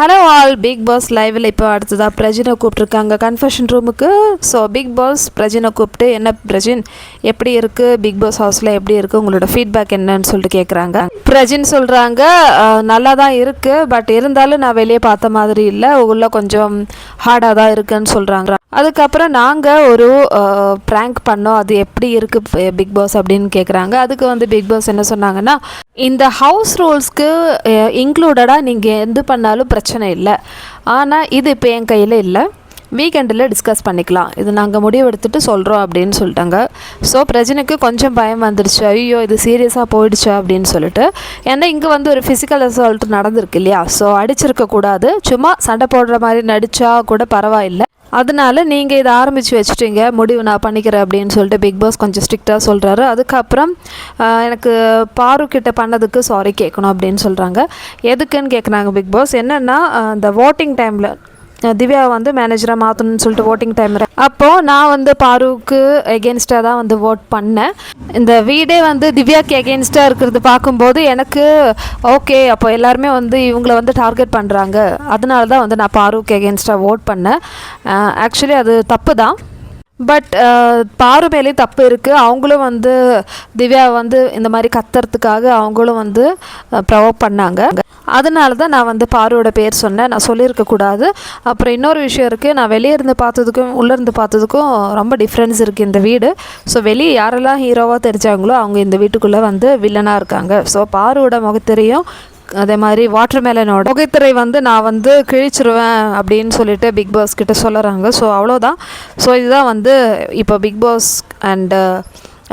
Hello all, big pass லைவில் இப்போ அடுத்ததாக பிரஜினை கூப்பிட்ருக்காங்க கன்ஃபெஷன் ரூமுக்கு. ஸோ பிக் பாஸ் பிரஜினை கூப்பிட்டு, என்ன பிரஜின் எப்படி இருக்குது, பிக் பாஸ் ஹவுஸில் எப்படி இருக்குது, உங்களோட ஃபீட்பேக் என்னன்னு சொல்லிட்டு கேட்குறாங்க. பிரஜின் சொல்கிறாங்க, நல்லா தான் இருக்குது, பட் இருந்தாலும் நான் வெளியே பார்த்த மாதிரி இல்லை, உள்ளே கொஞ்சம் ஹார்டாக தான் இருக்குதுன்னு சொல்கிறாங்க. அதுக்கப்புறம் நாங்கள் ஒரு ப்ராங்க் பண்ணோம், அது எப்படி இருக்குது பிக் பாஸ் அப்படின்னு கேட்குறாங்க. அதுக்கு வந்து பிக் பாஸ் என்ன சொன்னாங்கன்னா, இந்த ஹவுஸ் ரூல்ஸ்க்கு இன்க்ளூடடாக நீங்கள் எது பண்ணாலும் பிரச்சனை இல்லை, ஆனால் இது இப்போ என் கையில் இல்லை, வீக்கெண்டில் டிஸ்கஸ் பண்ணிக்கலாம், இது நாங்கள் முடிவெடுத்துட்டு சொல்கிறோம் அப்படின்னு சொல்லிட்டாங்க. ஸோ பிரஜனுக்கு கொஞ்சம் பயம் வந்துடுச்சு, ஐயோ இது சீரியஸாக போயிடுச்சா அப்படின்னு சொல்லிட்டு. ஏன்னா இங்கே வந்து ஒரு ஃபிசிக்கல் அசால்ட் நடந்திருக்கு இல்லையா, ஸோ அடிச்சிருக்கக்கூடாது, சும்மா சண்டை போடுற மாதிரி நடித்தா கூட பரவாயில்லை, அதனால நீங்கள் இதை ஆரம்பித்து வச்சுட்டீங்க, முடிவு நான் பண்ணிக்கிறேன் அப்படின்னு சொல்லிட்டு பிக் பாஸ் கொஞ்சம் ஸ்ட்ரிக்டாக சொல்கிறாரு. அதுக்கப்புறம் எனக்கு பாருக்கிட்ட பண்ணதுக்கு சாரி கேட்கணும் அப்படின்னு சொல்கிறாங்க. எதுக்குன்னு கேட்குறாங்க பிக் பாஸ். என்னென்னா இந்த ஓட்டிங் டைமில் திவ்யா வந்து மேனேஜராக மாற்றணும்னு சொல்லிட்டு ஓட்டிங் டைம், அப்போது நான் வந்து பாருக்கு எகென்ஸ்டாக தான் வந்து ஓட் பண்ணேன். இந்த வீடே வந்து திவ்யாவுக்கு எகென்ஸ்டாக இருக்கிறது பார்க்கும்போது எனக்கு ஓகே, அப்போ எல்லாருமே வந்து இவங்கள வந்து டார்கெட் பண்ணுறாங்க, அதனால தான் வந்து நான் பாருக்கு எகென்ஸ்டாக ஓட் பண்ணேன். ஆக்சுவலி அது தப்பு தான், பட் பாரு மேலே தப்பு இருக்குது. அவங்களும் வந்து திவ்யா வந்து இந்த மாதிரி கத்துறதுக்காக அவங்களும் வந்து ப்ரொவோக் பண்ணாங்க, அதனால தான் நான் வந்து பாருவோட பேர் சொன்னேன், நான் சொல்லியிருக்கக்கூடாது. அப்புறம் இன்னொரு விஷயம் இருக்குது, நான் வெளியே இருந்து பார்த்ததுக்கும் உள்ளேருந்து பார்த்ததுக்கும் ரொம்ப டிஃப்ரென்ஸ் இருக்குது இந்த வீடு. ஸோ வெளியே யாரெல்லாம் ஹீரோவாக தெரிஞ்சாங்களோ அவங்க இந்த வீட்டுக்குள்ளே வந்து வில்லனாக இருக்காங்க. ஸோ பாருவோட முகத்திரையும் அதே மாதிரி வாட்டர் மேலனோட முகத்திரை வந்து நான் வந்து கிழிச்சிருவேன் அப்படின்னு சொல்லிட்டு பிக் பாஸ் கிட்ட சொல்லுறாங்க. ஸோ அவ்வளோதான். ஸோ இதுதான் வந்து இப்போ Bigg Boss and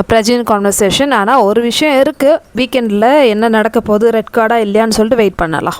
Prajin conversation. ஆனால் ஒரு விஷயம் இருக்குது, வீக்கெண்டில் என்ன நடக்க போகுது, ரெட் கார்டாக இல்லையான்னு சொல்லிட்டு வெயிட் பண்ணலாம்.